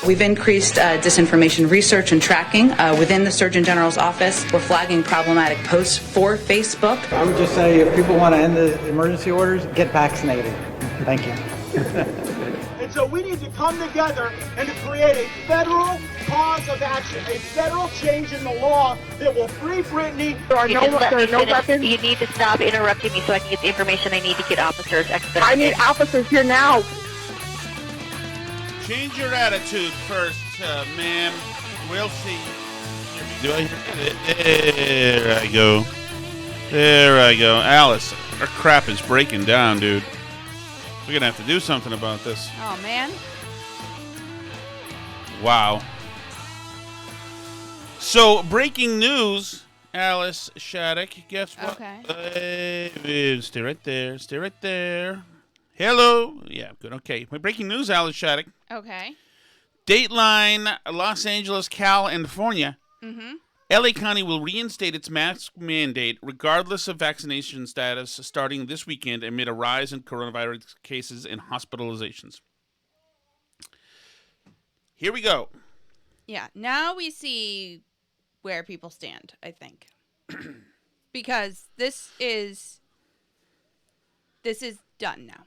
We've increased disinformation research and tracking within the Surgeon General's office. We're flagging problematic posts for Facebook. I would just say if people want to end the emergency orders, get vaccinated. Thank you. And so we need to come together and to create a federal cause of action, a federal change in the law that will free Brittany. There are no weapons. You need to stop interrupting me so I can get the information I need to get officers expedited. I need officers here now. Change your attitude first, ma'am. We'll see. Do I hear it? There I go. There I go. Alice, our crap is breaking down, dude. We're going to have to do something about this. Oh, man. Wow. So, breaking news, Alice Shattuck. Guess what? Okay. Stay right there. Stay right there. Hello. Yeah, good. Okay. Breaking news, Alice Shattuck. Okay. Dateline, Los Angeles, California. Mm-hmm. LA County will reinstate its mask mandate regardless of vaccination status starting this weekend amid a rise in coronavirus cases and hospitalizations. Here we go. Yeah, now we see where people stand, I think. Because this is done now.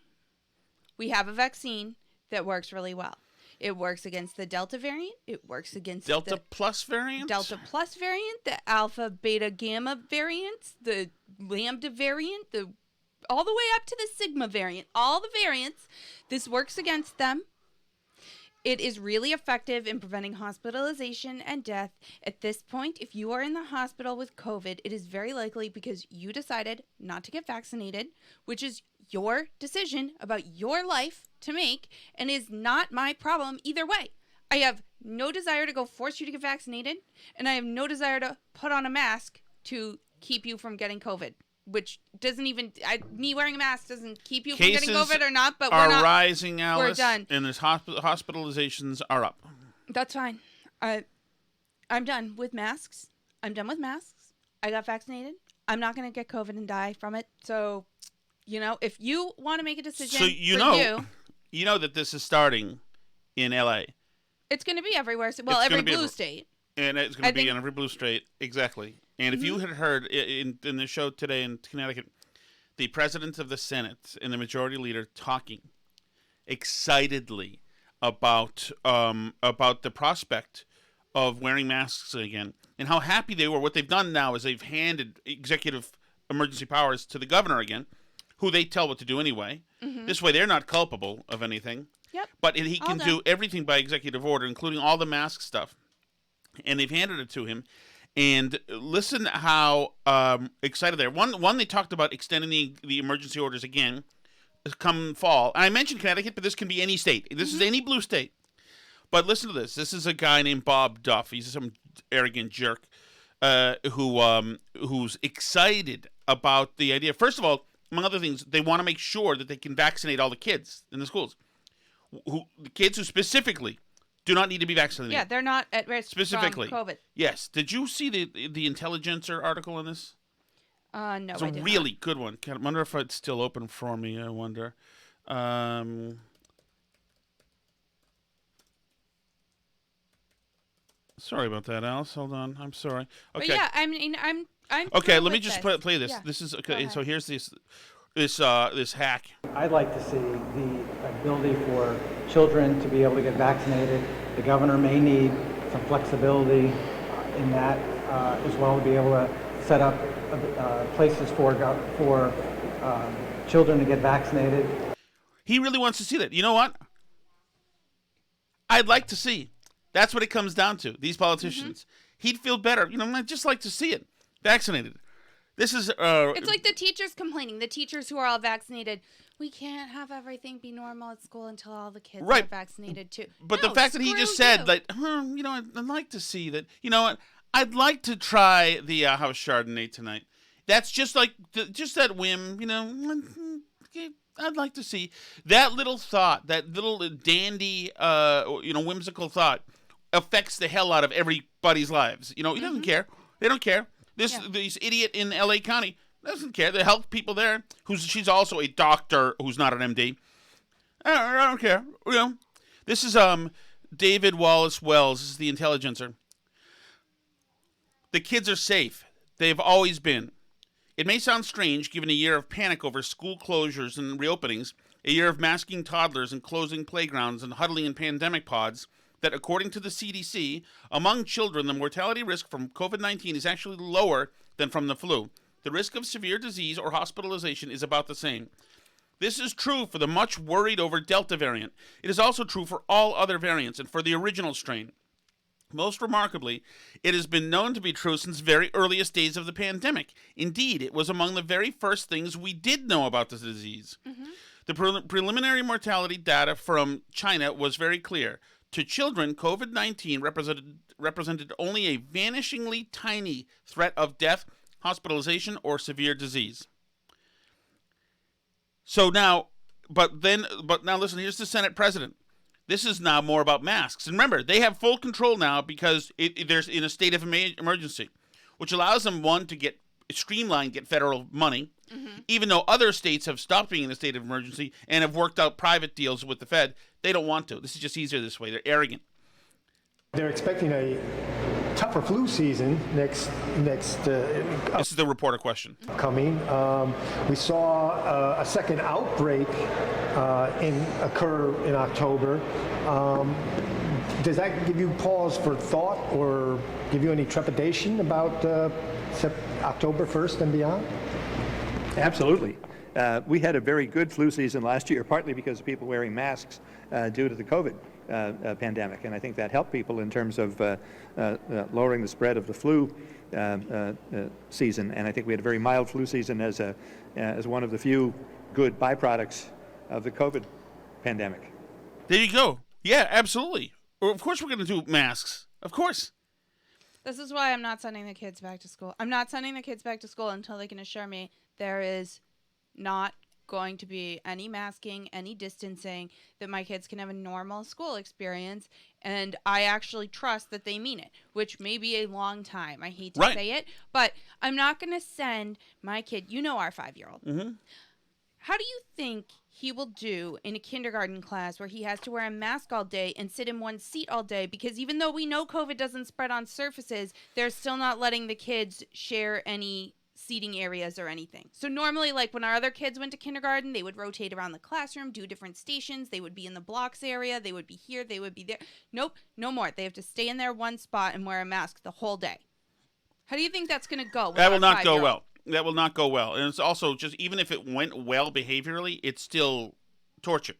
We have a vaccine that works really well. It works against the Delta variant. It works against Delta Plus variant? Delta Plus variant, the Alpha, Beta, Gamma variants, the Lambda variant, all the way up to the Sigma variant. All the variants, this works against them. It is really effective in preventing hospitalization and death. At this point, if you are in the hospital with COVID, it is very likely because you decided not to get vaccinated, which is your decision about your life to make and is not my problem either way. I have no desire to go force you to get vaccinated, and I have no desire to put on a mask to keep you from getting COVID, which doesn't even, me wearing a mask doesn't keep you Cases from getting COVID or not, but are we're not. Rising, Alice, we're done. And there's hospitalizations are up. That's fine. I'm done with masks. I'm done with masks. I got vaccinated. I'm not going to get COVID and die from it. So, if you want to make a decision, so you know that this is starting in LA. It's going to be everywhere. Well, every blue state. And it's going to be in every blue state, exactly. And if you had heard in the show today in Connecticut, the president of the Senate and the majority leader talking excitedly about the prospect of wearing masks again and how happy they were. What they've done now is they've handed executive emergency powers to the governor again, who they tell what to do anyway. Mm-hmm. This way they're not culpable of anything. Yep. But he can do everything by executive order, including all the mask stuff. And they've handed it to him. And listen how excited they are. One, they talked about extending the emergency orders again come fall. And I mentioned Connecticut, but this can be any state. This is any blue state. But listen to this. This is a guy named Bob Duff. He's some arrogant jerk who's excited about the idea. First of all, among other things, they want to make sure that they can vaccinate all the kids in the schools. The kids who specifically do not need to be vaccinated. Yeah, they're not at risk specifically from COVID. Yes. Did you see the Intelligencer article on this? No, it's a really good one. I wonder if it's still open for me. I wonder. Sorry about that, Alice. Hold on. I'm sorry. Okay. But yeah, I mean, I'm okay. Let me just play this. Yeah. This is okay. So here's this hack. I'd like to see the ability for children to be able to get vaccinated. The governor may need some flexibility in that as well, to be able to set up places for children to get vaccinated. He really wants to see that. You know what? I'd like to see. That's what it comes down to. These politicians. Mm-hmm. He'd feel better. I'd just like to see it. Vaccinated. This is... it's like the teachers complaining. The teachers who are all vaccinated. We can't have everything be normal at school until all the kids are vaccinated too. But the fact that he just said, I'd like to see that. You know what? I'd like to try the house Chardonnay tonight. That's just like, just that whim, I'd like to see that little thought, that little dandy, whimsical thought affects the hell out of everybody's lives. He doesn't care. They don't care. This idiot in LA County doesn't care. The health people there, she's also a doctor who's not an MD. I don't care. This is David Wallace Wells, this is the Intelligencer. The kids are safe. They've always been. It may sound strange, given a year of panic over school closures and reopenings, a year of masking toddlers and closing playgrounds and huddling in pandemic pods, that according to the CDC, among children, the mortality risk from COVID-19 is actually lower than from the flu. The risk of severe disease or hospitalization is about the same. This is true for the much worried over Delta variant. It is also true for all other variants and for the original strain. Most remarkably, it has been known to be true since very earliest days of the pandemic. Indeed, it was among the very first things we did know about the disease. Mm-hmm. The preliminary mortality data from China was very clear. To children, COVID-19 represented only a vanishingly tiny threat of death, hospitalization, or severe disease. So now, but now listen, here's the Senate president. This is now more about masks. And remember, they have full control now because there's in a state of emergency, which allows them, one, to get streamlined, get federal money, even though other states have stopped being in a state of emergency and have worked out private deals with the Fed. They don't want to. This is just easier this way. They're arrogant. They're expecting a tougher flu season next. This is the reporter question. Coming. We saw a second outbreak occur in October. Does that give you pause for thought or give you any trepidation about October 1st and beyond? Absolutely. We had a very good flu season last year, partly because of people wearing masks due to the COVID pandemic, and I think that helped people in terms of lowering the spread of the flu season. And I think we had a very mild flu season as one of the few good byproducts of the COVID pandemic. There you go. Yeah, absolutely. Of course we're going to do masks. Of course. This is why I'm not sending the kids back to school. I'm not sending the kids back to school until they can assure me there is not going to be any masking, any distancing, that my kids can have a normal school experience, and I actually trust that they mean it, which may be a long time. I hate to say it, but I'm not going to send my kid, our 5-year-old. Mm-hmm. How do you think he will do in a kindergarten class where he has to wear a mask all day and sit in one seat all day? Because even though we know COVID doesn't spread on surfaces, they're still not letting the kids share any seating areas or anything. So normally, like when our other kids went to kindergarten, they would rotate around the classroom, do different stations. They would be in the blocks area. They would be here. They would be there. Nope, no more. They have to stay in their one spot and wear a mask the whole day. How do you think that's going to go? That will not go well. That will not go well. And it's also just, even if it went well behaviorally, it's still torture.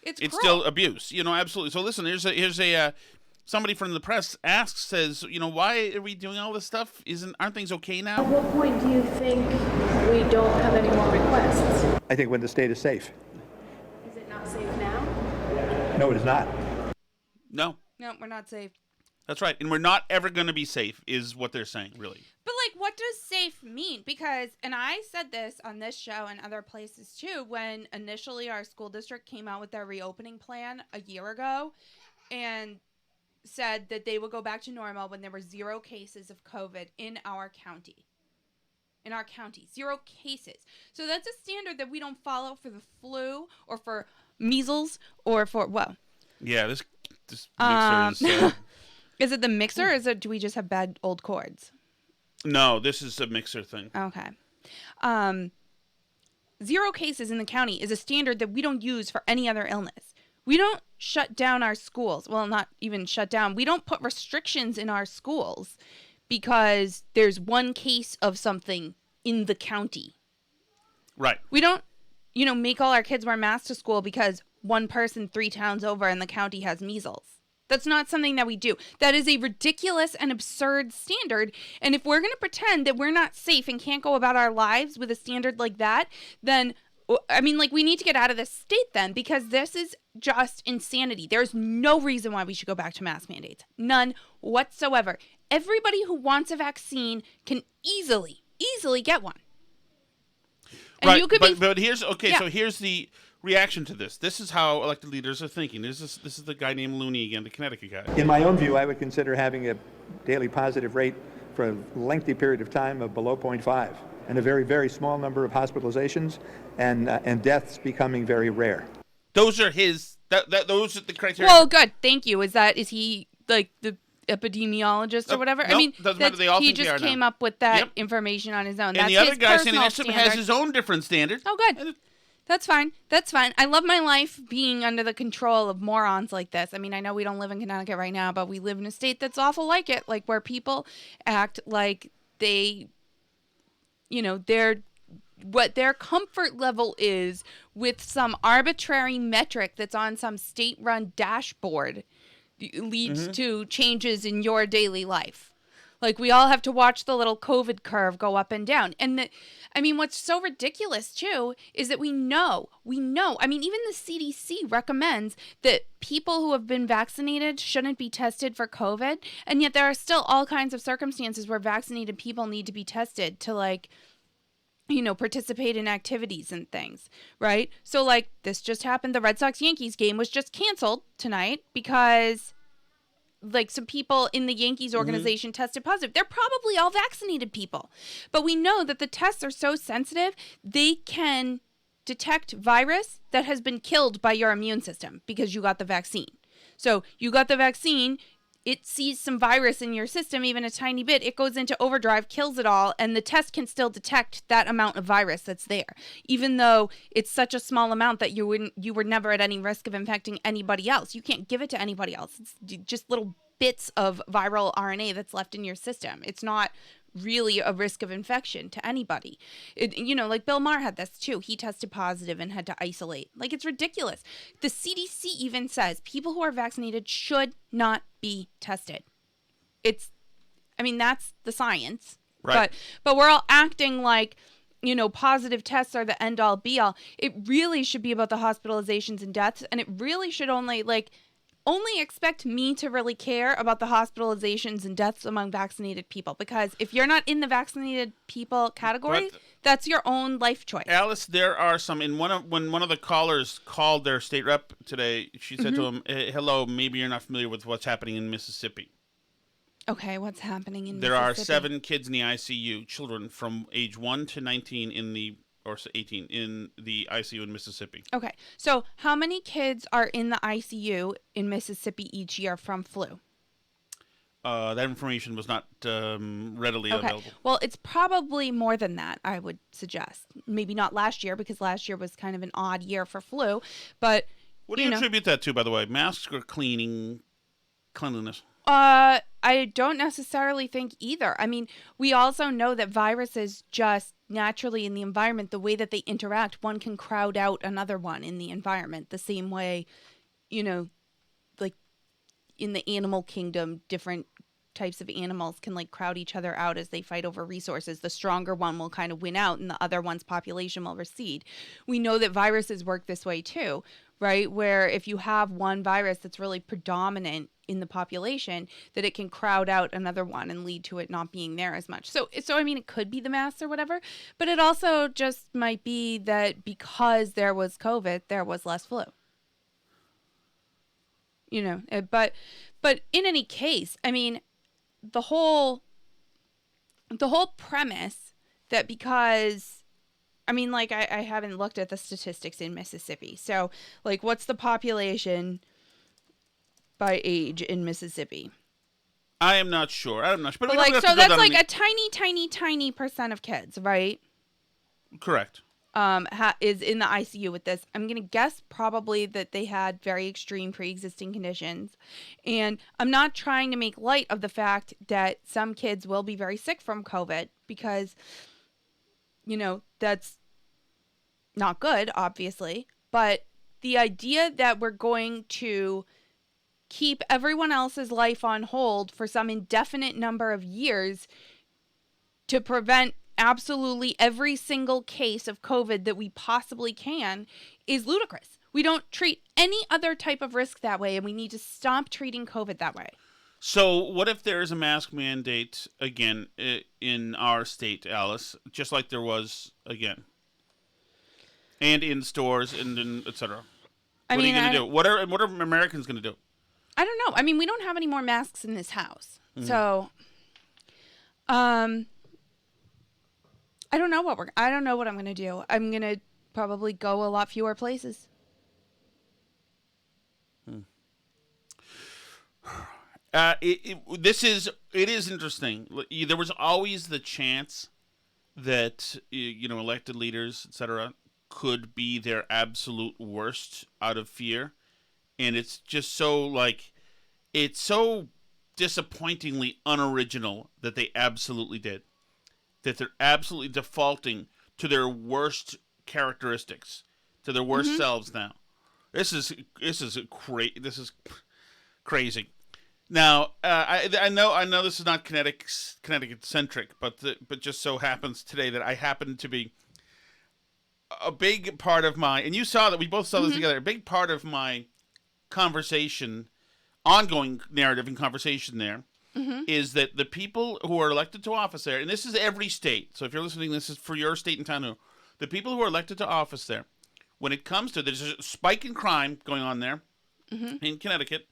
It's still abuse. Absolutely. So listen, here's a somebody from the press says, why are we doing all this stuff? Aren't things okay now? At what point do you think we don't have any more requests? I think when the state is safe. Is it not safe now? No, it is not. No. No, we're not safe. That's right. And we're not ever going to be safe is what they're saying, really. But, what does safe mean? Because, and I said this on this show and other places too, when initially our school district came out with their reopening plan a year ago and said that they would go back to normal when there were 0 cases of COVID in our county. In our county, 0 cases. So that's a standard that we don't follow for the flu or for measles or for, Yeah, this mixer is... Is it the mixer or do we just have bad old cords? No, this is a mixer thing. Okay. 0 cases in the county is a standard that we don't use for any other illness. We don't shut down our schools. Well, not even shut down. We don't put restrictions in our schools because there's 1 case of something in the county. Right. We don't, make all our kids wear masks to school because 1 person 3 towns over in the county has measles. That's not something that we do. That is a ridiculous and absurd standard. And if we're going to pretend that we're not safe and can't go about our lives with a standard like that, then, we need to get out of this state then, because this is just insanity. There's no reason why we should go back to mask mandates. None whatsoever. Everybody who wants a vaccine can easily get one. And right, you could but here's, so here's the reaction to this. This is how elected leaders are thinking. This is the guy named Looney again, the Connecticut guy. In my own view, I would consider having a daily positive rate for a lengthy period of time of below 0.5 and a very, very small number of hospitalizations and deaths becoming very rare. Those are his Those are the criteria. Well, good. Thank you. Is he like the epidemiologist or whatever? No, I mean, doesn't matter. They all he think they just are came now. up with that Yep. information on his own. And That's the other his guy standing personal next to him has standard. his own different standard. Oh, good. That's fine. That's fine. I love my life being under the control of morons like this. I mean, I know we don't live in Connecticut right now, but we live in a state that's awful like it, like where people act like they, what their comfort level is with some arbitrary metric that's on some state-run dashboard leads to changes in your daily life. Like, we all have to watch the little COVID curve go up and down. And what's so ridiculous, too, is that we know, I mean, even the CDC recommends that people who have been vaccinated shouldn't be tested for COVID. And yet there are still all kinds of circumstances where vaccinated people need to be tested to, participate in activities and things, right? So, this just happened. The Red Sox-Yankees game was just canceled tonight because some people in the Yankees organization tested positive. They're probably all vaccinated people. But we know that the tests are so sensitive, they can detect virus that has been killed by your immune system because you got the vaccine. So you got the vaccine, it sees some virus in your system, even a tiny bit, it goes into overdrive, kills it all, and the test can still detect that amount of virus that's there, even though it's such a small amount that you were never at any risk of infecting anybody else. You can't give it to anybody else. It's just little bits of viral RNA that's left in your system. It's not really a risk of infection to anybody. Bill Maher had this too. He tested positive and had to isolate. It's ridiculous. The CDC even says people who are vaccinated should not be tested. That's the science. Right. But we're all acting like, positive tests are the end all be all. It really should be about the hospitalizations and deaths, and it really should only expect me to really care about the hospitalizations and deaths among vaccinated people, because if you're not in the vaccinated people category, that's your own life choice. Alice, there are some when one of the callers called their state rep today, she said to him, "Hello, maybe you're not familiar with what's happening in Mississippi." Okay, what's happening in There Mississippi? are 7 kids in the ICU, children from age 1 to 19 or 18 in the ICU in Mississippi. Okay, so how many kids are in the ICU in Mississippi each year from flu? That information was not readily available. Well, it's probably more than that, I would suggest. Maybe not last year, because last year was kind of an odd year for flu, but What do you attribute that to, by the way? Masks or cleanliness? I don't necessarily think either. I mean, we also know that viruses just naturally in the environment, the way that they interact, one can crowd out another one in the environment, the same way, like in the animal kingdom, different types of animals can crowd each other out as they fight over resources. The stronger one will kind of win out and the other one's population will recede. We know that viruses work this way too, right? Where if you have one virus that's really predominant in the population, that it can crowd out another one and lead to it not being there as much. So it could be the masks or whatever, but it also just might be that because there was COVID, there was less flu. But in any case, the whole premise that because I haven't looked at the statistics in Mississippi. So what's the population by age in Mississippi? I am not sure. But so that's a tiny percent of kids, right? Correct. Is in the ICU with this. I'm gonna guess probably that they had very extreme pre-existing conditions, and I'm not trying to make light of the fact that some kids will be very sick from COVID, because that's not good, obviously, but the idea that we're going to keep everyone else's life on hold for some indefinite number of years to prevent absolutely every single case of COVID that we possibly can is ludicrous. We don't treat any other type of risk that way, and we need to stop treating COVID that way. So what if there is a mask mandate again in our state, Alice, just like there was again? And in stores and in et cetera. What are you going to do? What are Americans going to do? I don't know. We don't have any more masks in this house. Mm-hmm. So I don't know what I'm going to do. I'm going to probably go a lot fewer places. It is interesting. There was always the chance that elected leaders, etc., could be their absolute worst out of fear, and it's just it's so disappointingly unoriginal that they absolutely did. That they're absolutely defaulting to their worst characteristics, to their worst selves now. This is crazy. Now, I know this is not Connecticut centric, but just so happens today that I happen to be a big part of my, and you saw that we both saw this together. A big part of my ongoing narrative and conversation there is that the people who are elected to office there, and this is every state. So if you're listening, this is for your state and town. The people who are elected to office there, when it comes to, there's a spike in crime going on there in Connecticut.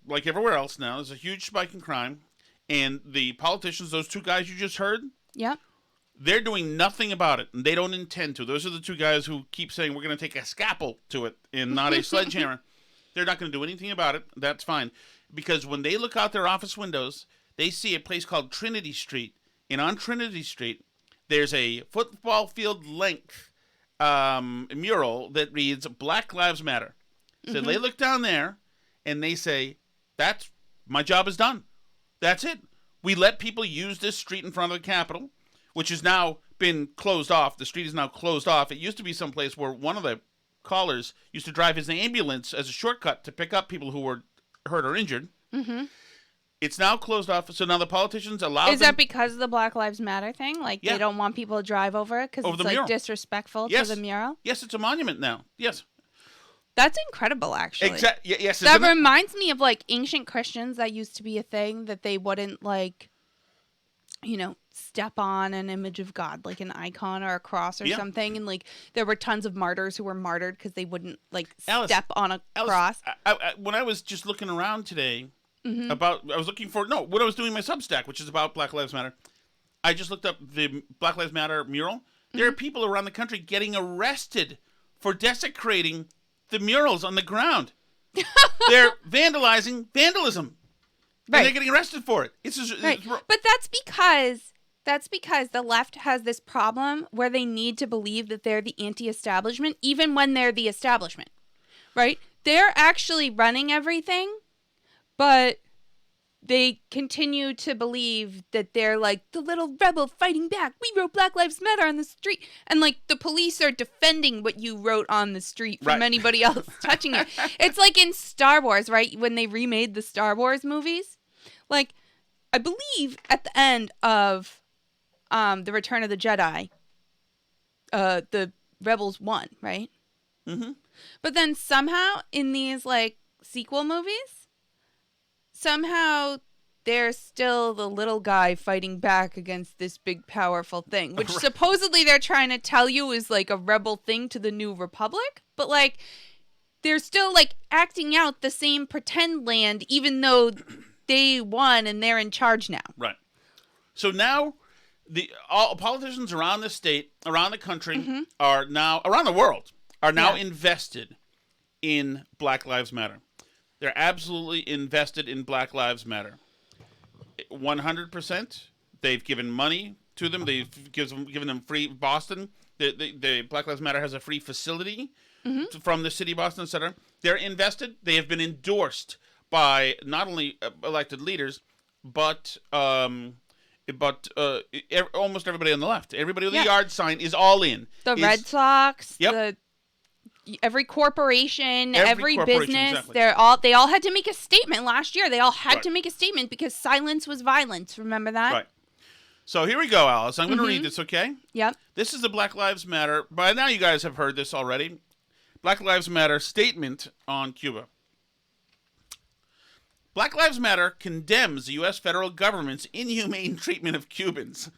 Like everywhere else now, there's a huge spike in crime, and the politicians, those two guys you just heard, they're doing nothing about it, and they don't intend to. Those are the two guys who keep saying we're going to take a scalpel to it and not a sledgehammer. They're not going to do anything about it. That's fine, because when they look out their office windows, they see a place called Trinity Street, and on Trinity Street, there's a football field length mural that reads "Black Lives Matter." So they look down there. And they say, "That's my job is done. That's it. We let people use this street in front of the Capitol, which has now been closed off. The street is now closed off. It used to be someplace where one of the callers used to drive his ambulance as a shortcut to pick up people who were hurt or injured. It's now closed off. So now the politicians allow Is that because of the Black Lives Matter thing? Like they don't want people to drive over it because it's like disrespectful to the mural? Yes, it's a monument now. Yes. That's incredible, actually. Yes, that reminds me of like ancient Christians. That used to be a thing that they wouldn't step on an image of God, like an icon or a cross or something. And like there were tons of martyrs who were martyred because they wouldn't step on a cross. When I was just looking around today when I was doing my Substack, which is about Black Lives Matter, I just looked up the Black Lives Matter mural. There are people around the country getting arrested for desecrating the murals on the ground. They're vandalism. Right. And they're getting arrested for it. It's just, But that's because the left has this problem where they need to believe that they're the anti-establishment, even when they're the establishment. Right? They're actually running everything, but they continue to believe that they're like the little rebel fighting back. We wrote Black Lives Matter on the street. And like the police are defending what you wrote on the street from anybody else touching it. It's like in Star Wars, right? When they remade the Star Wars movies. Like, I believe at the end of The Return of the Jedi, the rebels won, right? But then somehow in these like sequel movies, somehow there's still the little guy fighting back against this big powerful thing, which supposedly they're trying to tell you is like a rebel thing to the New Republic. But like they're still like acting out the same pretend land, even though they won and they're in charge now. Right. So now all politicians around the state, around the country, are now, around the world, are now invested in Black Lives Matter. They're absolutely invested in Black Lives Matter. 100%. They've given money to them. They've given them free Boston. The Black Lives Matter has a free facility from the city of Boston, etc. They're invested. They have been endorsed by not only elected leaders, but almost everybody on the left. Everybody with a yard sign is all in. The Red Sox. Yep. Every corporation, every business, exactly. They all had to make a statement last year. They all had to make a statement because silence was violence. Remember that? Right. So here we go, Alice. I'm going to read this, okay? Yep. This is the Black Lives Matter. By now you guys have heard this already. Black Lives Matter statement on Cuba. Black Lives Matter condemns the U.S. federal government's inhumane treatment of Cubans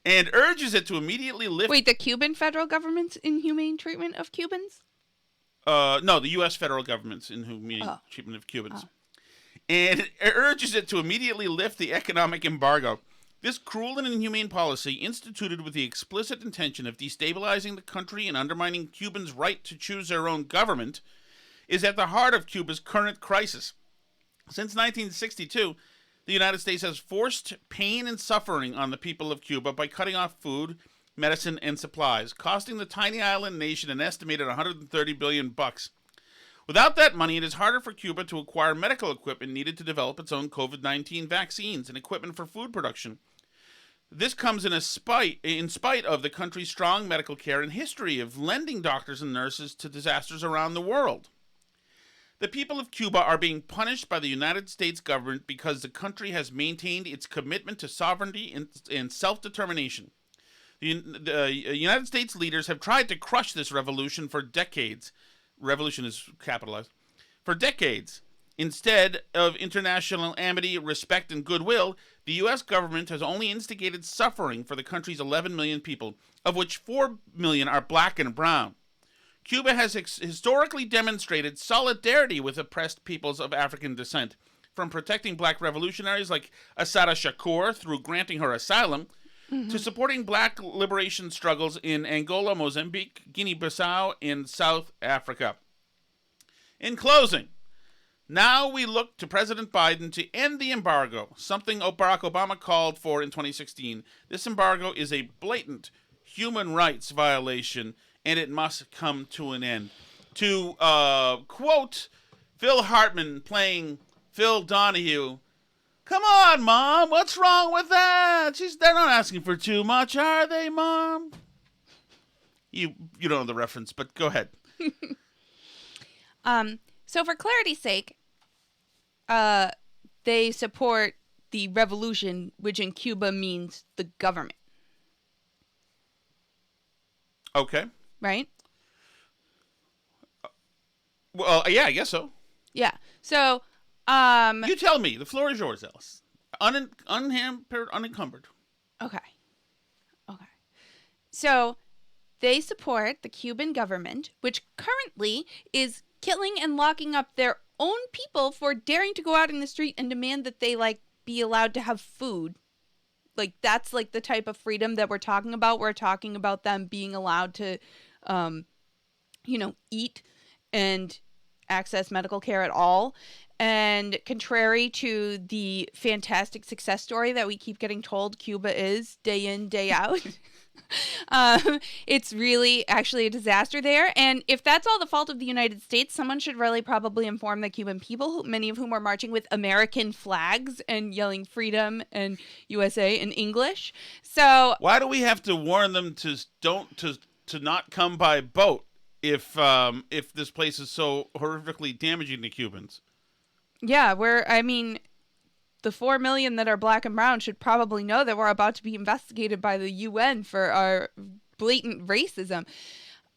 and urges it to immediately lift... Wait, the Cuban federal government's inhumane treatment of Cubans? No, the U.S. federal government's inhumane treatment of Cubans. And it urges it to immediately lift the economic embargo. This cruel and inhumane policy, instituted with the explicit intention of destabilizing the country and undermining Cubans' right to choose their own government, is at the heart of Cuba's current crisis. Since 1962, the United States has forced pain and suffering on the people of Cuba by cutting off food, medicine, and supplies, costing the tiny island nation an estimated $130 billion. Without that money, it is harder for Cuba to acquire medical equipment needed to develop its own COVID-19 vaccines and equipment for food production. This comes in spite of the country's strong medical care and history of lending doctors and nurses to disasters around the world. The people of Cuba are being punished by the United States government because the country has maintained its commitment to sovereignty and self-determination. The United States leaders have tried to crush this revolution for decades. Revolution is capitalized. For decades. Instead of international amity, respect, and goodwill, the U.S. government has only instigated suffering for the country's 11 million people, of which 4 million are black and brown. Cuba has historically demonstrated solidarity with oppressed peoples of African descent, from protecting black revolutionaries like Assata Shakur through granting her asylum, to supporting black liberation struggles in Angola, Mozambique, Guinea-Bissau, and South Africa. In closing, now we look to President Biden to end the embargo, something Barack Obama called for in 2016. This embargo is a blatant human rights violation, and it must come to an end. To quote Phil Hartman playing Phil Donahue, "Come on, Mom, what's wrong with that? They're not asking for too much, are they, Mom?" You don't know the reference, but go ahead. So for clarity's sake, they support the revolution, which in Cuba means the government. Okay. Right? Well, yeah, I guess so. Yeah. So, you tell me. The floor is yours, Alice. Unhampered, unencumbered. Okay. So, they support the Cuban government, which currently is killing and locking up their own people for daring to go out in the street and demand that they, be allowed to have food. That's, the type of freedom that we're talking about. We're talking about them being allowed to, eat and access medical care at all. And contrary to the fantastic success story that we keep getting told Cuba is day in, day out, it's really actually a disaster there. And if that's all the fault of the United States, someone should really probably inform the Cuban people, many of whom are marching with American flags and yelling freedom and USA in English. So why do we have to warn them to not come by boat if this place is so horrifically damaging to Cubans? Yeah, the 4 million that are black and brown should probably know that we're about to be investigated by the UN for our blatant racism.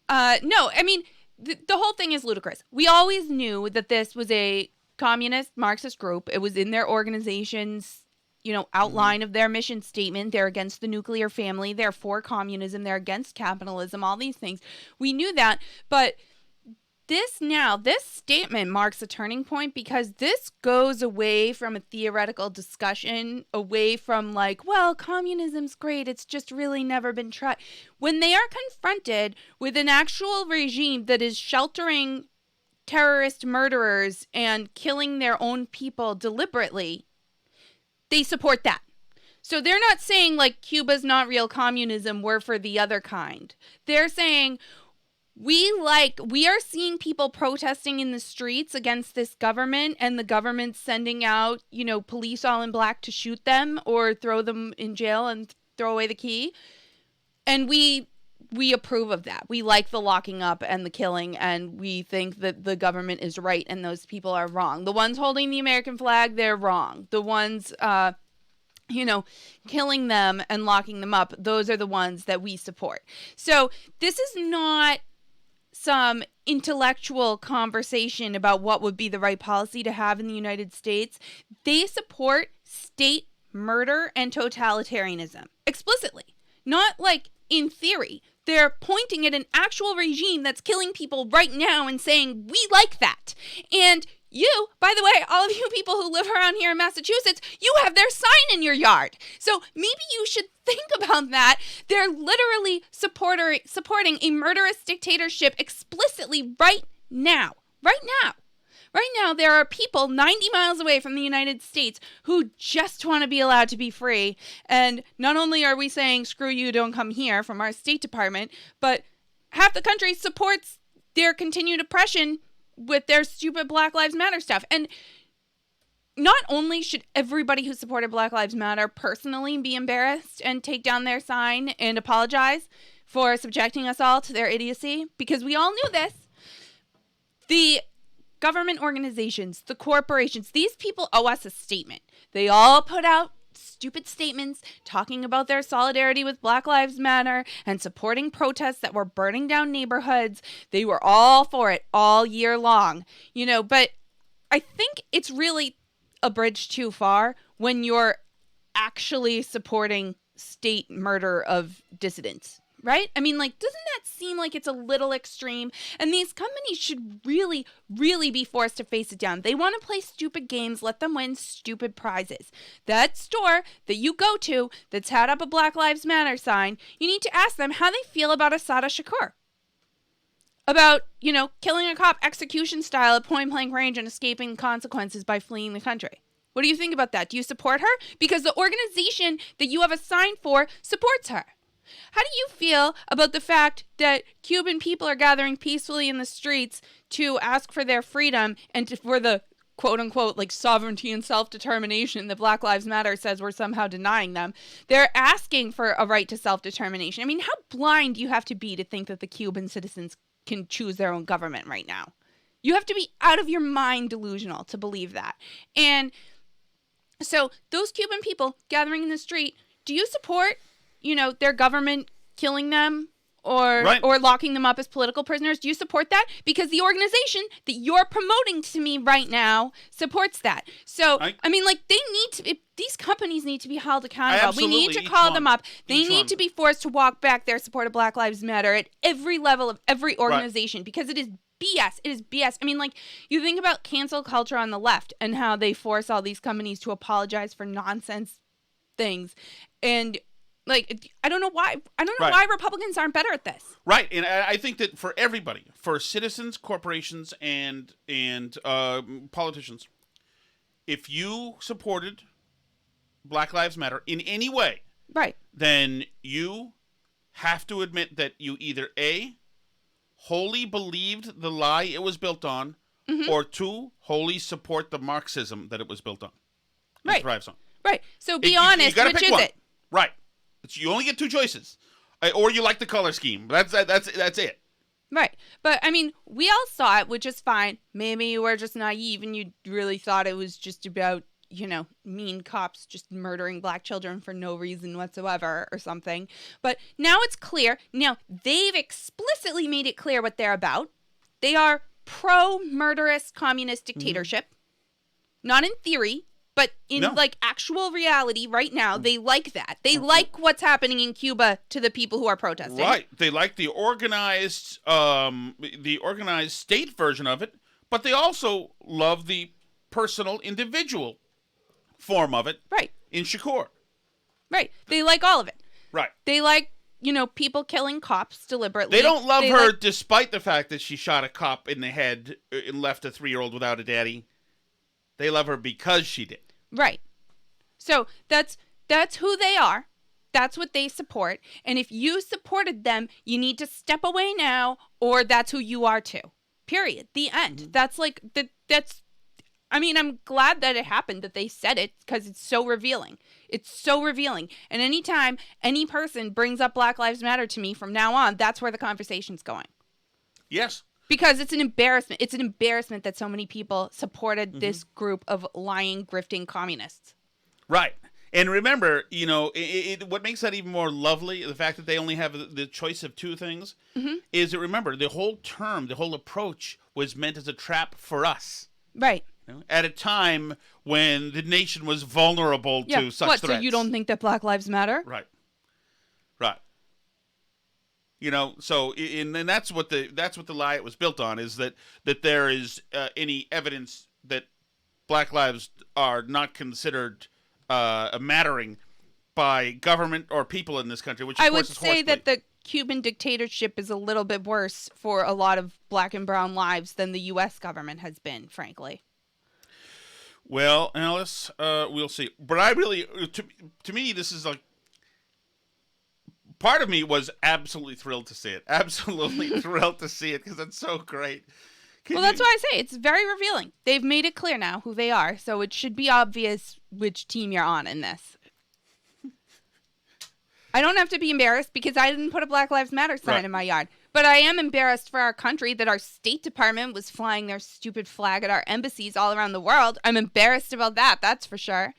The whole thing is ludicrous. We always knew that this was a communist Marxist group. It was in their organization's, outline of their mission statement. They're against the nuclear family. They're for communism. They're against capitalism, all these things. We knew that, but this statement marks a turning point because this goes away from a theoretical discussion, away from communism's great, it's just really never been tried. When they are confronted with an actual regime that is sheltering terrorist murderers and killing their own people deliberately, they support that. So they're not saying Cuba's not real communism, we're for the other kind. They're saying we are seeing people protesting in the streets against this government and the government sending out, police all in black to shoot them or throw them in jail and throw away the key. And we approve of that. We like the locking up and the killing, and we think that the government is right and those people are wrong. The ones holding the American flag, they're wrong. The ones, killing them and locking them up, those are the ones that we support. So this is not some intellectual conversation about what would be the right policy to have in the United States. They support state murder and totalitarianism explicitly, not in theory. They're pointing at an actual regime that's killing people right now and saying, we like that. And you, by the way, all of you people who live around here in Massachusetts, you have their sign in your yard. So maybe you should think about that. They're literally supporting a murderous dictatorship explicitly right now. Right now. Right now, there are people 90 miles away from the United States who just want to be allowed to be free. And not only are we saying, screw you, don't come here from our State Department, but half the country supports their continued oppression with their stupid Black Lives Matter stuff. And not only should everybody who supported Black Lives Matter personally be embarrassed and take down their sign and apologize for subjecting us all to their idiocy, because we all knew this. The government organizations, the corporations, these people owe us a statement. They all put out stupid statements talking about their solidarity with Black Lives Matter and supporting protests that were burning down neighborhoods. They were all for it all year long, but I think it's really a bridge too far when you're actually supporting state murder of dissidents, right? I mean, doesn't that seem like it's a little extreme? And these companies should really, really be forced to face it down. They want to play stupid games, let them win stupid prizes. That store that you go to that's had up a Black Lives Matter sign, you need to ask them how they feel about Asada Shakur. About, killing a cop execution style at point blank range and escaping consequences by fleeing the country. What do you think about that? Do you support her? Because the organization that you have a sign for supports her. How do you feel about the fact that Cuban people are gathering peacefully in the streets to ask for their freedom and for the quote-unquote sovereignty and self-determination that Black Lives Matter says we're somehow denying them? They're asking for a right to self-determination. I mean, how blind do you have to be to think that the Cuban citizens can choose their own government right now? You have to be out of your mind delusional to believe that. And so those Cuban people gathering in the street, do you support, their government killing them or locking them up as political prisoners? Do you support that? Because the organization that you're promoting to me right now supports that. So, they need to, these companies need to be held accountable. Absolutely. We need to call them up. They need to be forced to walk back their support of Black Lives Matter at every level of every organization, because it is BS. It is BS. I mean, you think about cancel culture on the left and how they force all these companies to apologize for nonsense things. And I don't know why. I don't know why Republicans aren't better at this. Right, and I think that for everybody, for citizens, corporations, and politicians, if you supported Black Lives Matter in any way, right, then you have to admit that you either A, wholly believed the lie it was built on, or 2, wholly support the Marxism that it was built on. Right. Thrives on. Right. So be honest, which is it? Right. You only get 2 choices. Or you like the color scheme. That's it. Right. But, we all saw it, which is fine. Maybe you were just naive and you really thought it was just about, mean cops just murdering Black children for no reason whatsoever or something. But now it's clear. Now, they've explicitly made it clear what they're about. They are pro-murderous communist dictatorship. Not in theory, but in actual reality right now. They like that. They like what's happening in Cuba to the people who are protesting. Right. They like the organized state version of it, but they also love the personal, individual form of it. Right. In Shakur. Right. They like all of it. Right. They like, people killing cops deliberately. They don't love her despite the fact that she shot a cop in the head and left a 3-year-old without a daddy. They love her because she did. Right. So that's who they are. That's what they support. And if you supported them, you need to step away now, or that's who you are too. Period. The end. That's I'm glad that it happened, that they said it, because it's so revealing. It's so revealing. And anytime any person brings up Black Lives Matter to me from now on, that's where the conversation's going. Yes. Because it's an embarrassment. It's an embarrassment that so many people supported this group of lying, grifting communists. Right. And remember, what makes that even more lovely, the fact that they only have the choice of 2 things, is that, remember, the whole term, the whole approach was meant as a trap for us. Right. At a time when the nation was vulnerable to such threats. So you don't think that Black Lives Matter? Right. Right. So and that's what the lie it was built on, is that there is any evidence that Black lives are not considered mattering by government or people in this country, which of course is I would say that the Cuban dictatorship is a little bit worse for a lot of black and brown lives than the U.S. government has been, frankly. Well, Alice, we'll see. But I really, to me, this is like, part of me was absolutely thrilled to see it. Absolutely thrilled to see it because it's so great. Well, that's why I say it's very revealing. They've made it clear now who they are, so it should be obvious which team you're on in this. I don't have to be embarrassed because I didn't put a Black Lives Matter sign in my yard. But I am embarrassed for our country that our State Department was flying their stupid flag at our embassies all around the world. I'm embarrassed about that, that's for sure.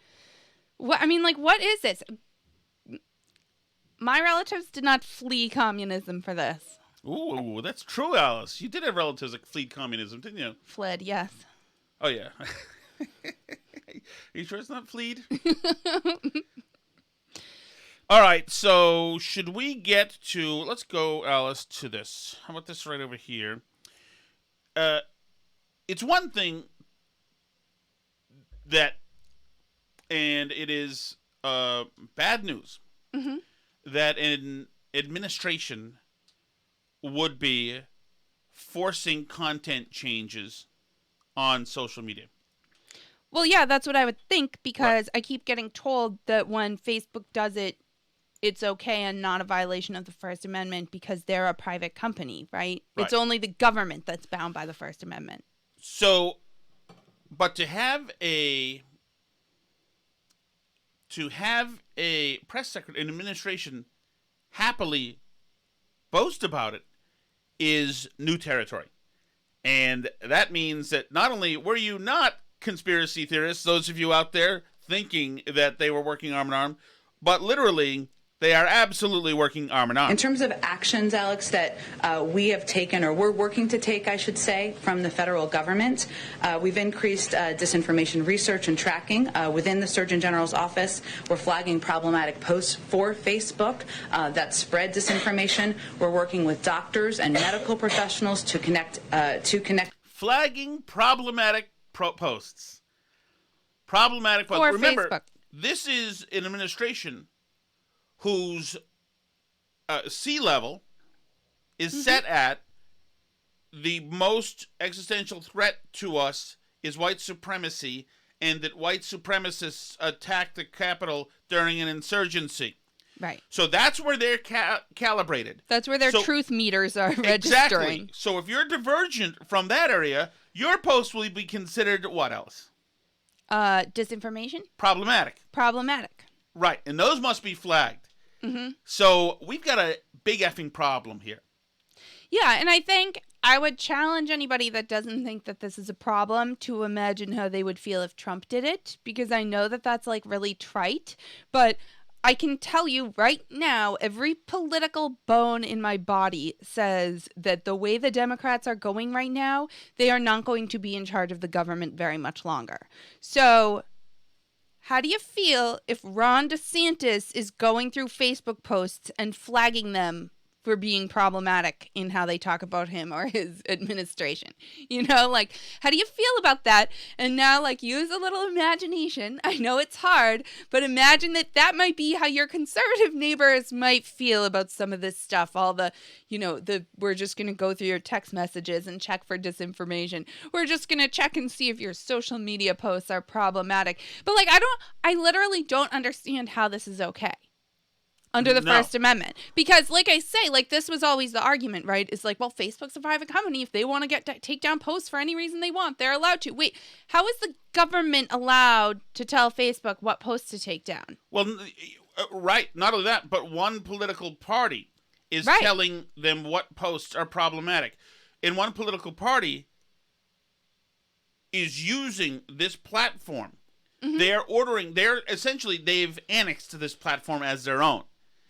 What is this? My relatives did not flee communism for this. Ooh, that's true, Alice. You did have relatives that fled communism, didn't you? Fled, yes. Oh, yeah. Are you sure it's not fleed? All right, so should we get to... Let's go, Alice, to this. How about this right over here? It's one thing that... And it is bad news that an administration would be forcing content changes on social media. Well, yeah, that's what I would think because I keep getting told that when Facebook does it, it's okay and not a violation of the First Amendment because they're a private company, right? It's only the government that's bound by the First Amendment. So, but to have a press secretary, an administration happily boast about it is new territory. And that means that not only were you not conspiracy theorists, those of you out there thinking that they were working arm in arm, but literally they are absolutely working arm in arm. In terms of actions, Alex, that we have taken, or we're working to take, I should say, from the federal government, we've increased disinformation research and tracking within the Surgeon General's office. We're flagging problematic posts for Facebook that spread disinformation. We're working with doctors and medical professionals to connect. Flagging problematic posts. Problematic posts. For Remember, Facebook. This is an administration whose sea level is set at the most existential threat to us is white supremacy, and that white supremacists attacked the Capitol during an insurgency. Right. So that's where they're calibrated. That's where their truth meters are registering. Exactly. So if you're divergent from that area, your post will be considered what else? Disinformation? Problematic. Problematic. Right. And those must be flagged. Mm-hmm. So we've got a big effing problem here. Yeah, and I think I would challenge anybody that doesn't think that this is a problem to imagine how they would feel if Trump did it, because I know that that's like really trite, but I can tell you right now, every political bone in my body says that the way the Democrats are going right now, they are not going to be in charge of the government very much longer. So how do you feel if Ron DeSantis is going through Facebook posts and flagging them for being problematic in how they talk about him or his administration? You know, like, how do you feel about that? And now, like, use a little imagination. I know it's hard, but imagine that that might be how your conservative neighbors might feel about some of this stuff. All the, you know, we're just going to go through your text messages and check for disinformation. We're just going to check and see if your social media posts are problematic. But, like, I literally don't understand how this is okay under the First Amendment. Because, like I say, like, this was always the argument, right? It's like, well, Facebook's a private company. If they want to take down posts for any reason they want, they're allowed to. Wait, how is the government allowed to tell Facebook what posts to take down? Well, right. Not only that, but one political party is telling them what posts are problematic. And one political party is using this platform. Mm-hmm. They've annexed this platform as their own.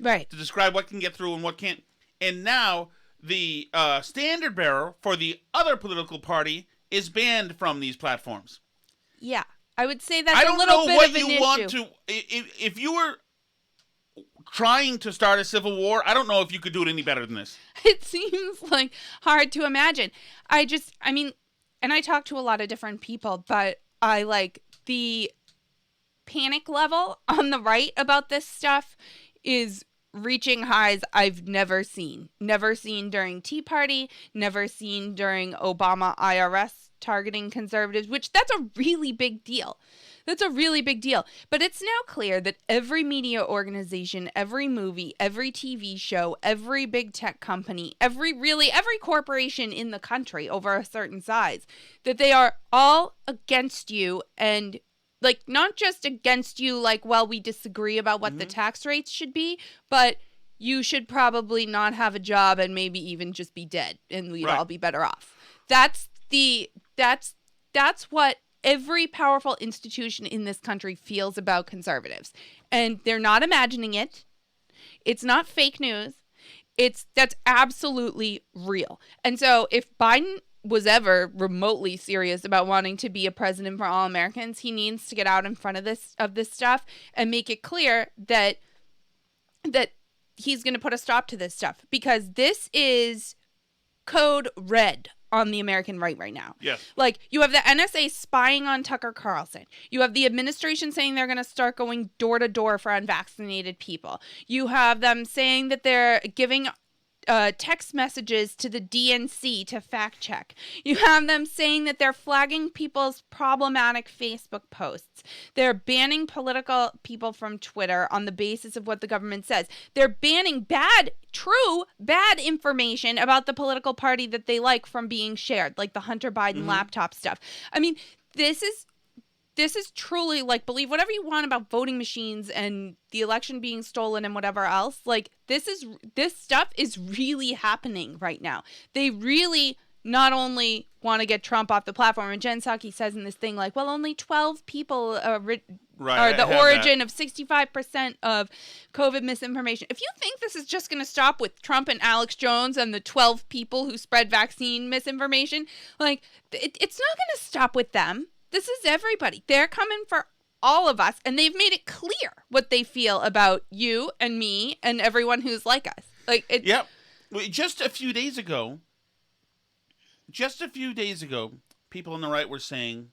Right. To describe what can get through and what can't. And now the standard bearer for the other political party is banned from these platforms. Yeah. I would say that's a little bit of an issue. I don't know what you want to... If you were trying to start a civil war, I don't know if you could do it any better than this. It seems, like, hard to imagine. I mean, and I talk to a lot of different people, but I, like, the panic level on the right about this stuff is reaching highs I've never seen. Never seen during Tea Party, never seen during Obama IRS targeting conservatives, which that's a really big deal. That's a really big deal. But it's now clear that every media organization, every movie, every TV show, every big tech company, every corporation in the country over a certain size, that they are all against you, and like not just against you like, well, we disagree about what the tax rates should be, but you should probably not have a job and maybe even just be dead and we'd all be better off. That's what every powerful institution in this country feels about conservatives. And they're not imagining it. It's not fake news. That's absolutely real. And so if Biden was ever remotely serious about wanting to be a president for all Americans, he needs to get out in front of this stuff and make it clear that he's going to put a stop to this stuff, because this is code red on the American right now. Yes. Like, you have the NSA spying on Tucker Carlson. You have the administration saying they're going to start going door to door for unvaccinated people. You have them saying that they're giving text messages to the DNC to fact check. You have them saying that they're flagging people's problematic Facebook posts. They're banning political people from Twitter on the basis of what the government says. They're banning bad information about the political party that they like from being shared, like the Hunter Biden laptop stuff. I mean, this is truly, like, believe whatever you want about voting machines and the election being stolen and whatever else. Like, this stuff is really happening right now. They really not only want to get Trump off the platform, and Jen Psaki says in this thing, like, well, only 12 people are the origin of 65% of COVID misinformation. If you think this is just going to stop with Trump and Alex Jones and the 12 people who spread vaccine misinformation, like, it's not going to stop with them. This is everybody. They're coming for all of us, and they've made it clear what they feel about you and me and everyone who's like us. Like, Yep. Just a few days ago, people on the right were saying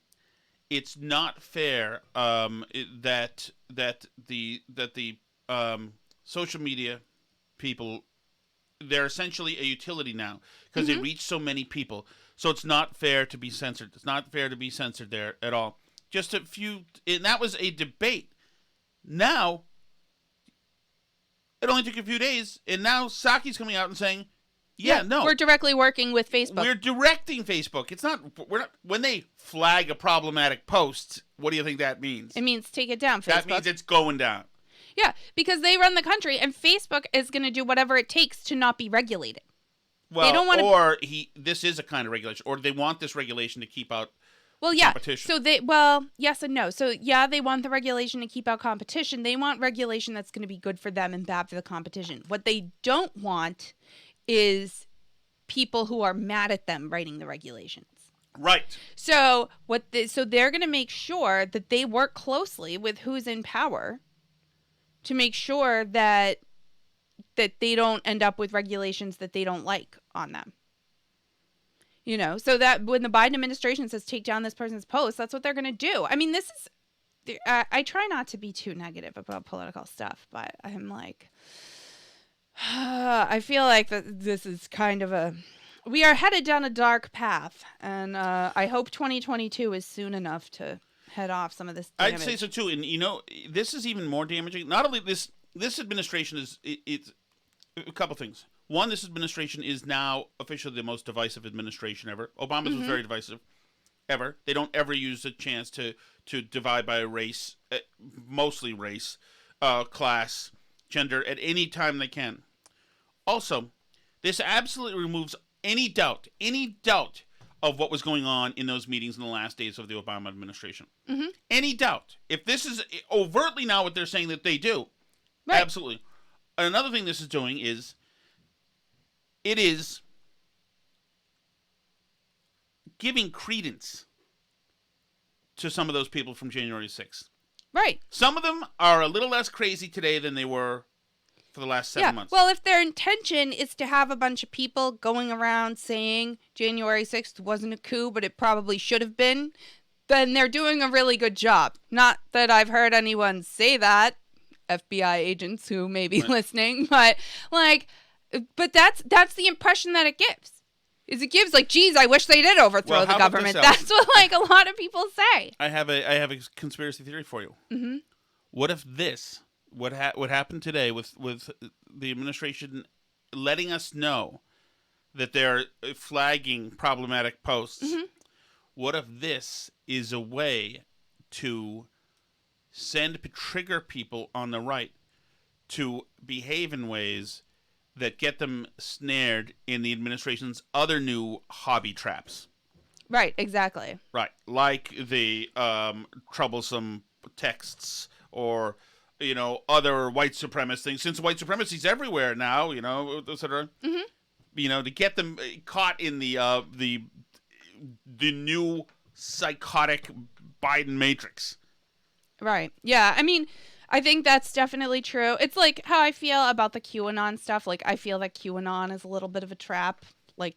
it's not fair that the social media people, they're essentially a utility now because they reach so many people. So it's not fair to be censored. It's not fair to be censored there at all. Just a few, and that was a debate. Now, it only took a few days, and now Psaki's coming out and saying, no. We're directly working with Facebook. We're directing Facebook. We're not, when they flag a problematic post, what do you think that means? It means take it down, Facebook. That means it's going down. Yeah, because they run the country, and Facebook is going to do whatever it takes to not be regulated. Well, they don't want this is a kind of regulation, or they want this regulation to keep out competition. Yes and no. So, they want the regulation to keep out competition. They want regulation that's going to be good for them and bad for the competition. What they don't want is people who are mad at them writing the regulations. Right. So, they're going to make sure that they work closely with who's in power to make sure that they don't end up with regulations that they don't like on them. You know, so that when the Biden administration says take down this person's post, that's what they're going to do. I mean, this is, I try not to be too negative about political stuff, but I'm like, I feel like this is kind of we are headed down a dark path, and I hope 2022 is soon enough to head off some of this damage. I'd say so too, and this is even more damaging. Not only this administration it's a couple things. One, this administration is now officially the most divisive administration ever. Obama's was very divisive, ever. They don't ever use a chance to divide by race, mostly race, class, gender, at any time they can. Also, this absolutely removes any doubt of what was going on in those meetings in the last days of the Obama administration. Any doubt. If this is overtly now what they're saying that they do, absolutely. Another thing this is doing is it is giving credence to some of those people from January 6th. Right. Some of them are a little less crazy today than they were for the last 7 months. Well, if their intention is to have a bunch of people going around saying January 6th wasn't a coup, but it probably should have been, then they're doing a really good job. Not that I've heard anyone say that. FBI agents who may be listening, but that's the impression that it gives. Is it gives like, geez, I wish they did overthrow the government. That's what like a lot of people say. I have a conspiracy theory for you. Mm-hmm. What if what happened today with the administration letting us know that they're flagging problematic posts? Mm-hmm. What if this is a way to trigger people on the right to behave in ways that get them snared in the administration's other new hobby traps? Right, exactly. Right, like the troublesome texts or, other white supremacist things. Since white supremacy's everywhere now, et cetera. Mm-hmm. To get them caught in the new psychotic Biden matrix. Right. Yeah. I mean, I think that's definitely true. It's like how I feel about the QAnon stuff. Like, I feel that QAnon is a little bit of a trap. Like,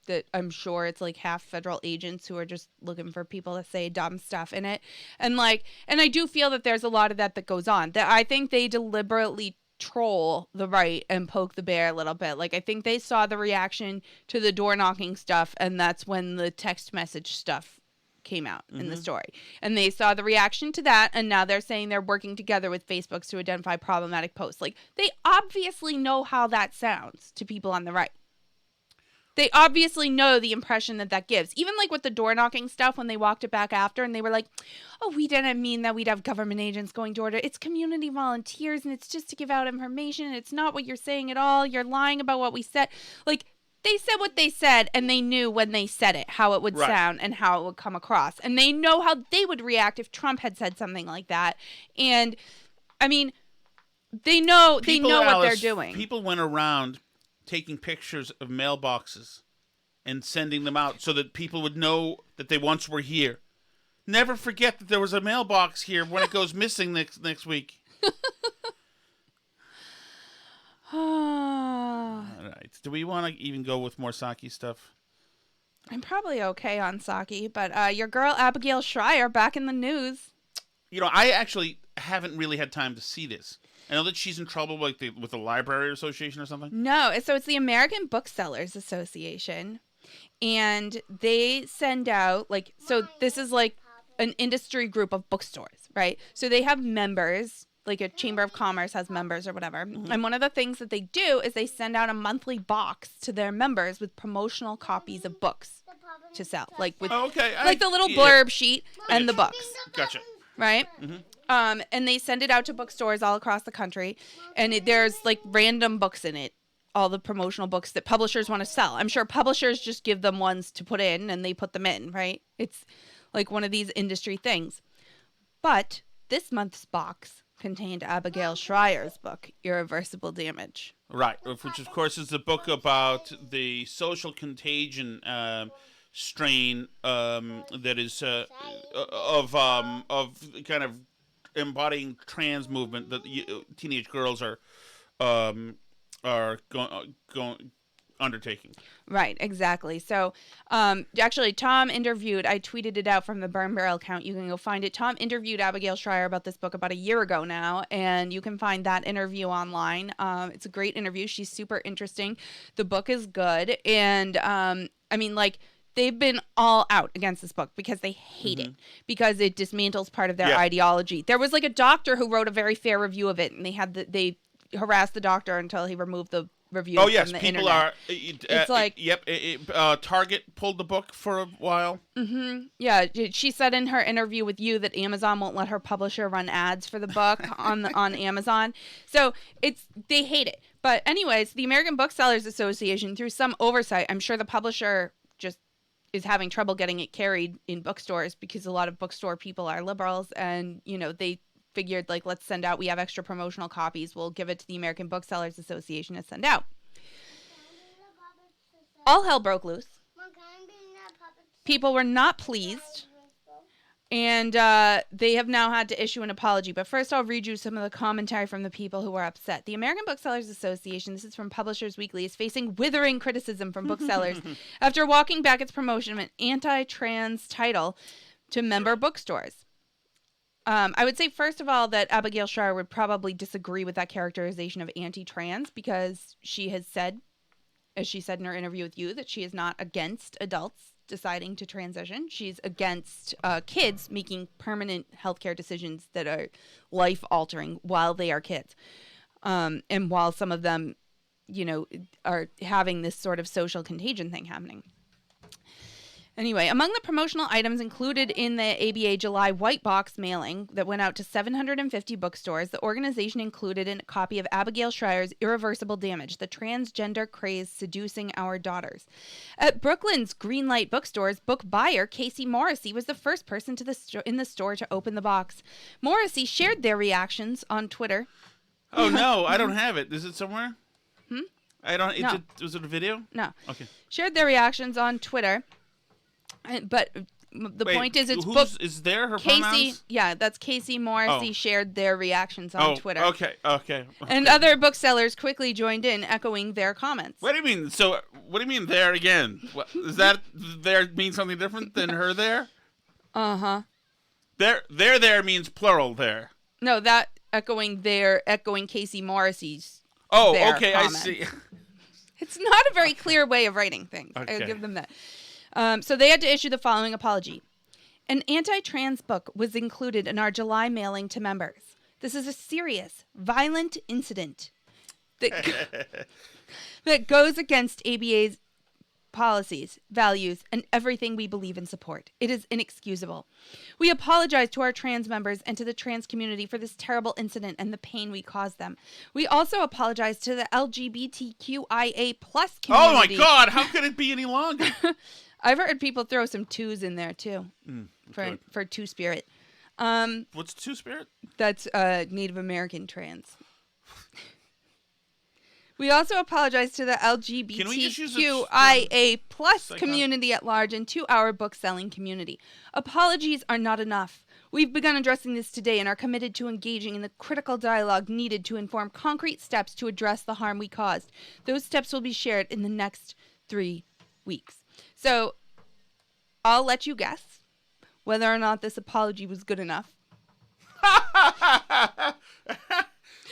that I'm sure it's like half federal agents who are just looking for people to say dumb stuff in it. And I do feel that there's a lot of that goes on. That I think they deliberately troll the right and poke the bear a little bit. Like, I think they saw the reaction to the door knocking stuff, and that's when the text message stuff came out in the story. And they saw the reaction to that, and now they're saying they're working together with Facebook to identify problematic posts. Like, they obviously know how that sounds to people on the right. They obviously know the impression that gives. Even like with the door knocking stuff, when they walked it back after and they were like, oh, we didn't mean that we'd have government agents going door to door. It's community volunteers and it's just to give out information. It's not what you're saying at all. You're lying about what we said. Like, they said what they said, and they knew when they said it how it would sound and how it would come across. And they know how they would react if Trump had said something like that. And, I mean, they know what they're doing. People went around taking pictures of mailboxes and sending them out so that people would know that they once were here. Never forget that there was a mailbox here when it goes missing next week. All right. Do we want to even go with more Psaki stuff? I'm probably okay on Psaki, but your girl Abigail Shrier back in the news. I actually haven't really had time to see this. I know that she's in trouble with the Library Association or something. No, so it's the American Booksellers Association, and they send out so this is like an industry group of bookstores, right? So they have members. Like a Chamber of Commerce has members or whatever. Mm-hmm. And one of the things that they do is they send out a monthly box to their members with promotional copies of books to sell. Like with the little blurb sheet and the books. Gotcha. Right? Mm-hmm. And they send it out to bookstores all across the country. And there's like random books in it. All the promotional books that publishers want to sell. I'm sure publishers just give them ones to put in and they put them in, right? It's like one of these industry things. But this month's box contained Abigail Shrier's book, Irreversible Damage. Right, which of course is the book about the social contagion strain that is of kind of embodying trans movement that teenage girls are going undertaking. Right, exactly. So, actually, Tom interviewed, I tweeted it out from the Burn Barrel account. You can go find it. Tom interviewed Abigail Shrier about this book about a year ago now, and you can find that interview online. It's a great interview. She's super interesting. The book is good. And, I mean, they've been all out against this book because they hate it, because it dismantles part of their ideology. There was, a doctor who wrote a very fair review of it, and they harassed the doctor until he removed the review. Oh yes, from the people internet. It's Target pulled the book for a while. Mm-hmm. Yeah, she said in her interview with you that Amazon won't let her publisher run ads for the book on Amazon. So they hate it. But anyways, the American Booksellers Association, through some oversight, I'm sure the publisher just is having trouble getting it carried in bookstores because a lot of bookstore people are liberals, and they figured let's send out, we have extra promotional copies, we'll give it to the American Booksellers Association to send out. All hell broke loose. People were not pleased, and they have now had to issue an apology. But first I'll read you some of the commentary from the people who were upset. The American Booksellers Association, this is from Publishers Weekly, is facing withering criticism from booksellers after walking back its promotion of an anti-trans title to member bookstores. I would say, first of all, that Abigail Shrier would probably disagree with that characterization of anti-trans because she has said, as she said in her interview with you, that she is not against adults deciding to transition. She's against kids making permanent healthcare decisions that are life-altering while they are kids. And while some of them, are having this sort of social contagion thing happening. Anyway, among the promotional items included in the ABA July white box mailing that went out to 750 bookstores, the organization included a copy of Abigail Shrier's Irreversible Damage, The Transgender Craze Seducing Our Daughters. At Brooklyn's Greenlight bookstores, book buyer Casey Morrissey was the first person in the store to open the box. Morrissey shared their reactions on Twitter. Oh, no, I don't have it. Is it somewhere? I don't. No. Was it a video? No. Okay. Shared their reactions on Twitter. But the point is, it's is there her Casey? pronouns? Yeah, that's Casey Morrissey shared their reactions on Twitter. Okay. And other booksellers quickly joined in, echoing their comments. What do you mean? So, what do you mean there again? Does that there mean something different than her there? There means plural there. No, that echoing Casey Morrissey's. Oh, their okay, comments. I see. It's not a very clear way of writing things. Okay. I'll give them that. So they had to issue the following apology. An anti-trans book was included in our July mailing to members. This is a serious, violent incident that goes against ABA's policies, values, and everything we believe and support. It is inexcusable. We apologize to our trans members and to the trans community for this terrible incident and the pain we caused them. We also apologize to the LGBTQIA+ community. Oh my God! How could it be any longer? I've heard people throw some twos in there too, for Two-Spirit. What's Two-Spirit? That's Native American trans. We also apologize to the LGBTQIA+ community at large and to our book-selling community. Apologies are not enough. We've begun addressing this today and are committed to engaging in the critical dialogue needed to inform concrete steps to address the harm we caused. Those steps will be shared in the next 3 weeks. So, I'll let you guess whether or not this apology was good enough.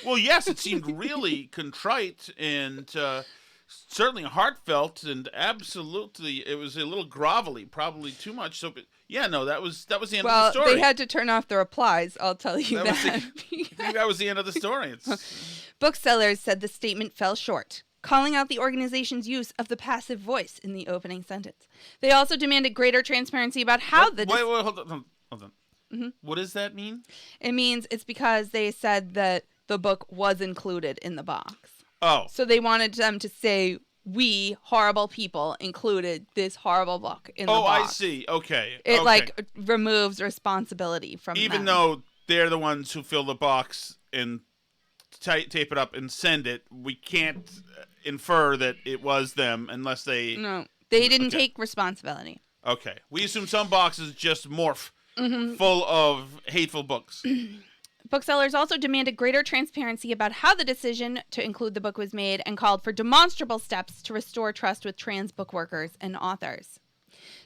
Well, yes, it seemed really contrite and certainly heartfelt, and absolutely, it was a little grovelly, probably too much. So, but yeah, no, that was the end of the story. Well, they had to turn off the replies. I'll tell you that. I think that was the end of the story. Booksellers said the statement fell short, calling out the organization's use of the passive voice in the opening sentence. They also demanded greater transparency about how Wait, hold on. Mm-hmm. What does that mean? It means it's because they said that the book was included in the box. Oh. So they wanted them to say, we, horrible people, included this horrible book in the box. Oh, I see. Okay. It, removes responsibility from Even them. though they're the ones who fill the box and tape it up and send it, we can't infer that it was them unless they... No, they didn't take responsibility. Okay. We assume some boxes just morph full of hateful books. Booksellers also demanded greater transparency about how the decision to include the book was made and called for demonstrable steps to restore trust with trans book workers and authors.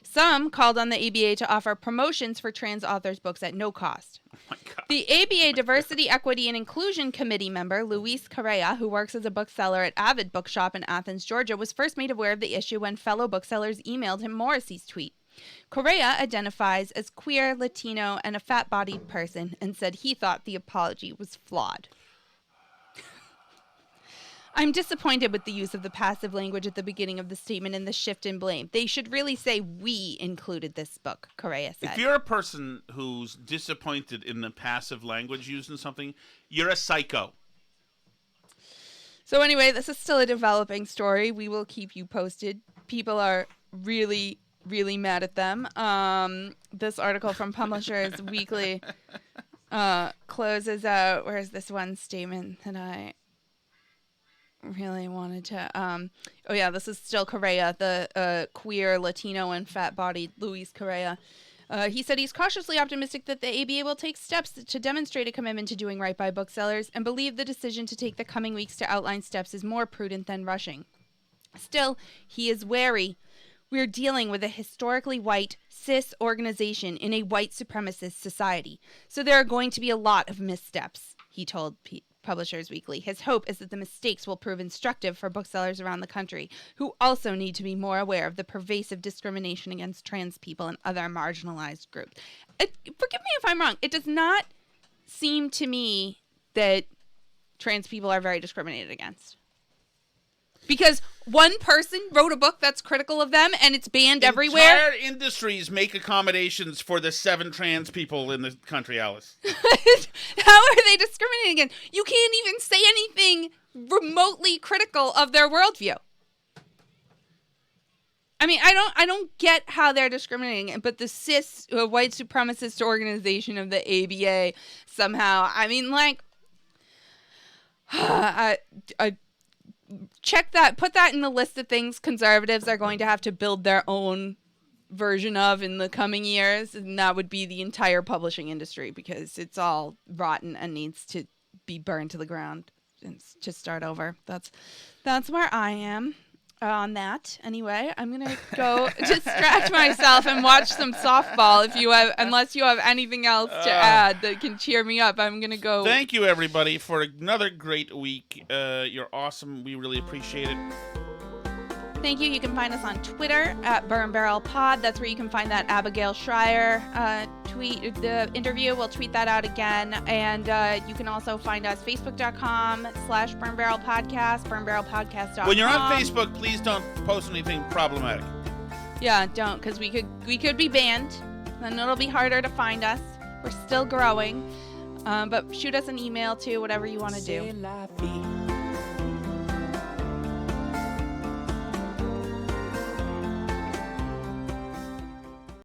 Some called on the ABA to offer promotions for trans authors' books at no cost. Oh my God. The ABA Diversity, Equity, and Inclusion Committee member, Luis Correa, who works as a bookseller at Avid Bookshop in Athens, Georgia, was first made aware of the issue when fellow booksellers emailed him Morrissey's tweet. Correa identifies as queer, Latino, and a fat-bodied person and said he thought the apology was flawed. I'm disappointed with the use of the passive language at the beginning of the statement and the shift in blame. They should really say, we included this book, Correa said. If you're a person who's disappointed in the passive language used in something, you're a psycho. So anyway, this is still a developing story. We will keep you posted. People are really mad at them. This article from Publishers Weekly closes out. Where's this one statement that I really wanted to... this is still Correa, the queer, Latino, and fat-bodied Luis Correa. He said he's cautiously optimistic that the ABA will take steps to demonstrate a commitment to doing right by booksellers and believe the decision to take the coming weeks to outline steps is more prudent than rushing. Still, he is wary. We're dealing with a historically white, cis organization in a white supremacist society. So there are going to be a lot of missteps, he told Publishers Weekly. His hope is that the mistakes will prove instructive for booksellers around the country who also need to be more aware of the pervasive discrimination against trans people and other marginalized groups. Forgive me if I'm wrong. It does not seem to me that trans people are very discriminated against. Because one person wrote a book that's critical of them and it's banned everywhere. Entire industries make accommodations for the 7 trans people in the country, Alice. How are they discriminating against? You can't even say anything remotely critical of their worldview. I mean, I don't get how they're discriminating, but the cis white supremacist organization of the ABA somehow, I mean, like, check that, put that in the list of things conservatives are going to have to build their own version of in the coming years, and that would be the entire publishing industry, because it's all rotten and needs to be burned to the ground and to start over. That's where I am on that. Anyway, I'm gonna go distract myself and watch some softball. Unless you have anything else to add that can cheer me up, I'm gonna go. Thank you, everybody, for another great week. You're awesome. We really appreciate it. Thank you. You can find us on Twitter at Burn Barrel Pod. That's where you can find that Abigail Schreier tweet, the interview. We'll tweet that out again. And you can also find us facebook.com/Burn Barrel Podcast, burnbarrelpodcast.com. When you're on Facebook, please don't post anything problematic. Yeah, don't, because we could be banned. Then it'll be harder to find us. We're still growing. But shoot us an email too, whatever you want to do.